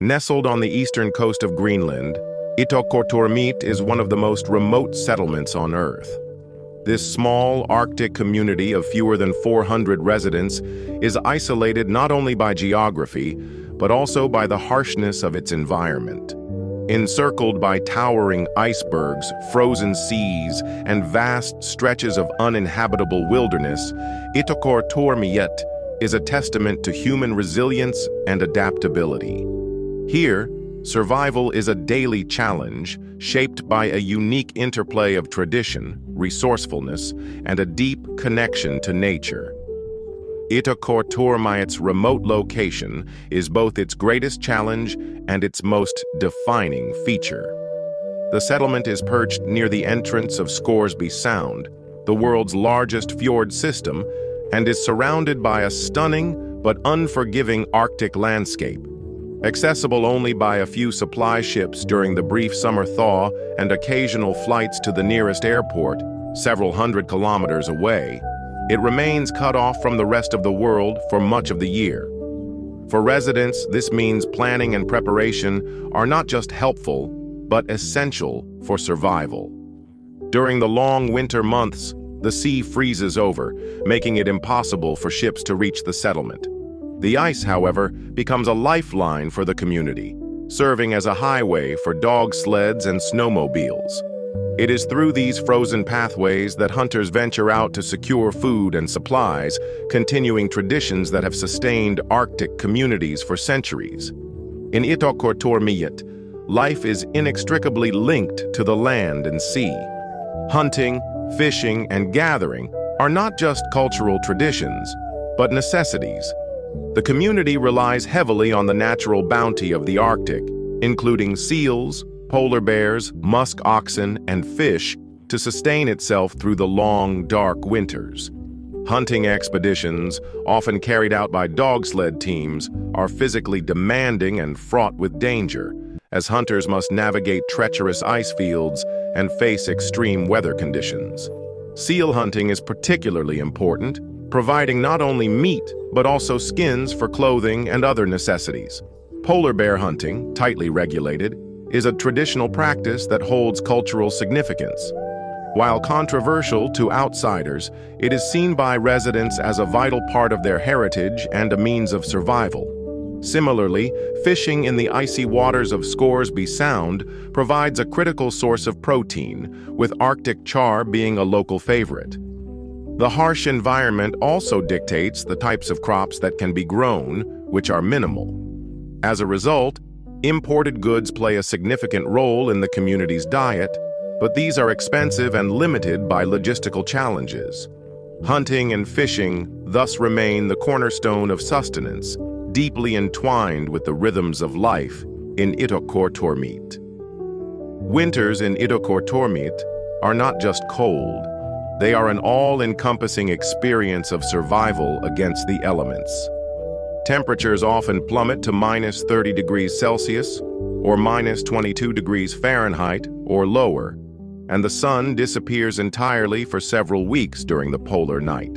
Nestled on the eastern coast of Greenland, Ittoqqortoormiit is one of the most remote settlements on Earth. This small Arctic community of fewer than 400 residents is isolated not only by geography, but also by the harshness of its environment. Encircled by towering icebergs, frozen seas, and vast stretches of uninhabitable wilderness, Ittoqqortoormiit is a testament to human resilience and adaptability. Here, survival is a daily challenge shaped by a unique interplay of tradition, resourcefulness, and a deep connection to nature. Ittoqqortoormiit's remote location is both its greatest challenge and its most defining feature. The settlement is perched near the entrance of Scoresby Sound, the world's largest fjord system, and is surrounded by a stunning but unforgiving Arctic landscape. Accessible only by a few supply ships during the brief summer thaw and occasional flights to the nearest airport, several hundred kilometers away, it remains cut off from the rest of the world for much of the year. For residents, this means planning and preparation are not just helpful, but essential for survival. During the long winter months, the sea freezes over, making it impossible for ships to reach the settlement. The ice, however, becomes a lifeline for the community, serving as a highway for dog sleds and snowmobiles. It is through these frozen pathways that hunters venture out to secure food and supplies, continuing traditions that have sustained Arctic communities for centuries. In Ittoqqortoormiit, life is inextricably linked to the land and sea. Hunting, fishing, and gathering are not just cultural traditions, but necessities. The community relies heavily on the natural bounty of the Arctic, including seals, polar bears, musk oxen, and fish, to sustain itself through the long, dark winters. Hunting expeditions, often carried out by dog sled teams, are physically demanding and fraught with danger, as hunters must navigate treacherous ice fields and face extreme weather conditions. Seal hunting is particularly important, providing not only meat, but also skins for clothing and other necessities. Polar bear hunting, tightly regulated, is a traditional practice that holds cultural significance. While controversial to outsiders, it is seen by residents as a vital part of their heritage and a means of survival. Similarly, fishing in the icy waters of Scoresby Sound provides a critical source of protein, with Arctic char being a local favorite. The harsh environment also dictates the types of crops that can be grown, which are minimal. As a result, imported goods play a significant role in the community's diet, but these are expensive and limited by logistical challenges. Hunting and fishing thus remain the cornerstone of sustenance, deeply entwined with the rhythms of life in Ittoqqortoormiit. Winters in Ittoqqortoormiit are not just cold. They are an all-encompassing experience of survival against the elements. Temperatures often plummet to minus 30 degrees Celsius or minus 22 degrees Fahrenheit or lower, and the sun disappears entirely for several weeks during the polar night.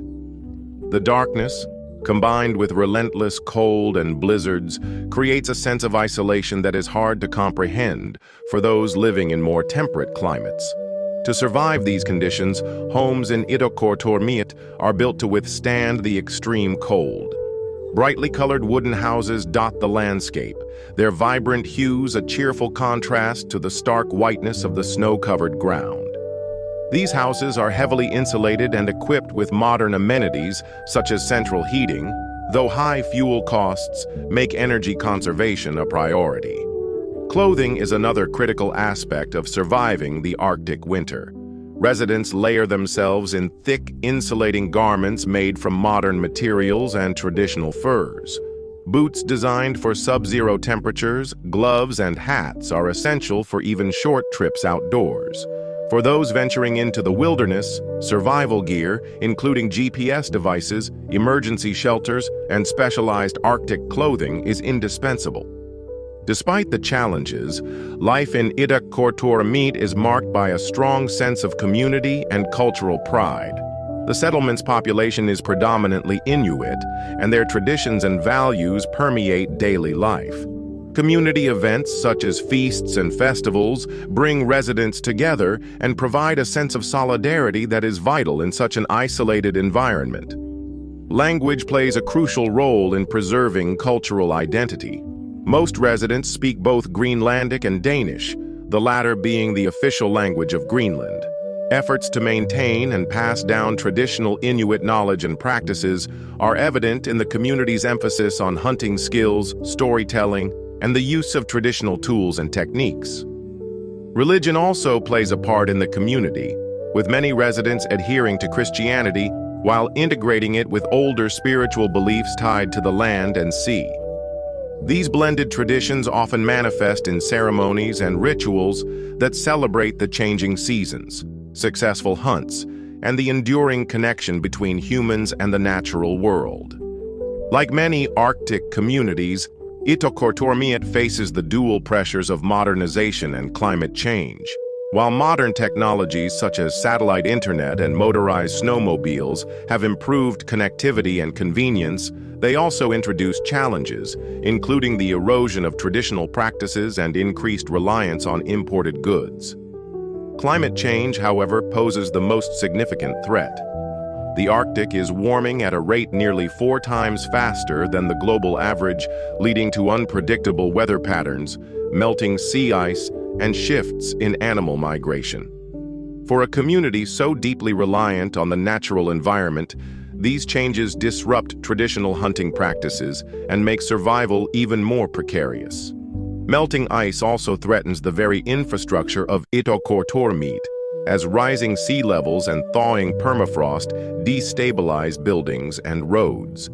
The darkness, combined with relentless cold and blizzards, creates a sense of isolation that is hard to comprehend for those living in more temperate climates. To survive these conditions, homes in Ittoqqortoormiit are built to withstand the extreme cold. Brightly colored wooden houses dot the landscape, their vibrant hues a cheerful contrast to the stark whiteness of the snow-covered ground. These houses are heavily insulated and equipped with modern amenities such as central heating, though high fuel costs make energy conservation a priority. Clothing is another critical aspect of surviving the Arctic winter. Residents layer themselves in thick, insulating garments made from modern materials and traditional furs. Boots designed for sub-zero temperatures, gloves, and hats are essential for even short trips outdoors. For those venturing into the wilderness, survival gear, including GPS devices, emergency shelters, and specialized Arctic clothing, is indispensable. Despite the challenges, life in Ittoqqortoormiit is marked by a strong sense of community and cultural pride. The settlement's population is predominantly Inuit, and their traditions and values permeate daily life. Community events such as feasts and festivals bring residents together and provide a sense of solidarity that is vital in such an isolated environment. Language plays a crucial role in preserving cultural identity. Most residents speak both Greenlandic and Danish, the latter being the official language of Greenland. Efforts to maintain and pass down traditional Inuit knowledge and practices are evident in the community's emphasis on hunting skills, storytelling, and the use of traditional tools and techniques. Religion also plays a part in the community, with many residents adhering to Christianity while integrating it with older spiritual beliefs tied to the land and sea. These blended traditions often manifest in ceremonies and rituals that celebrate the changing seasons, successful hunts, and the enduring connection between humans and the natural world. Like many Arctic communities, Ittoqqortoormiit faces the dual pressures of modernization and climate change. While modern technologies such as satellite internet and motorized snowmobiles have improved connectivity and convenience, they also introduce challenges, including the erosion of traditional practices and increased reliance on imported goods. Climate change, however, poses the most significant threat. The Arctic is warming at a rate nearly 4 times faster than the global average, leading to unpredictable weather patterns, melting sea ice, and shifts in animal migration. For a community so deeply reliant on the natural environment, these changes disrupt traditional hunting practices and make survival even more precarious. Melting ice also threatens the very infrastructure of Ittoqqortoormiit, as rising sea levels and thawing permafrost destabilize buildings and roads.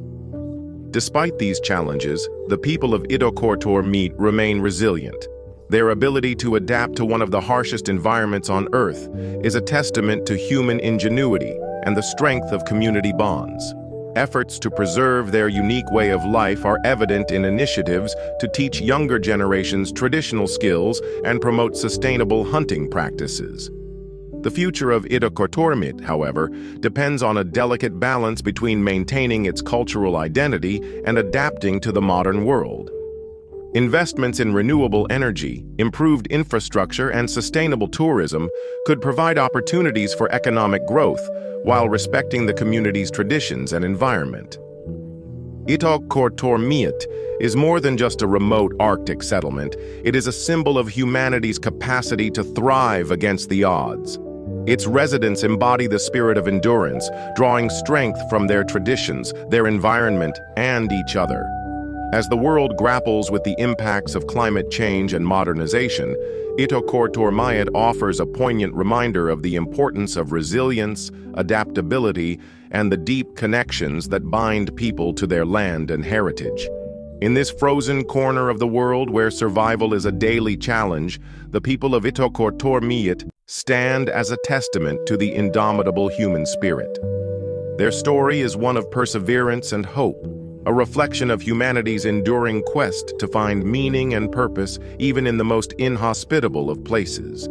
Despite these challenges, the people of Ittoqqortoormiit remain resilient. Their ability to adapt to one of the harshest environments on Earth is a testament to human ingenuity and the strength of community bonds. Efforts to preserve their unique way of life are evident in initiatives to teach younger generations traditional skills and promote sustainable hunting practices. The future of Ittoqqortoormiit, however, depends on a delicate balance between maintaining its cultural identity and adapting to the modern world. Investments in renewable energy, improved infrastructure, and sustainable tourism could provide opportunities for economic growth while respecting the community's traditions and environment. Ittoqqortoormiit is more than just a remote Arctic settlement. It is a symbol of humanity's capacity to thrive against the odds. Its residents embody the spirit of endurance, drawing strength from their traditions, their environment, and each other. As the world grapples with the impacts of climate change and modernization, Ittoqqortoormiit offers a poignant reminder of the importance of resilience, adaptability, and the deep connections that bind people to their land and heritage. In this frozen corner of the world where survival is a daily challenge, the people of Ittoqqortoormiit stand as a testament to the indomitable human spirit. Their story is one of perseverance and hope, a reflection of humanity's enduring quest to find meaning and purpose even in the most inhospitable of places.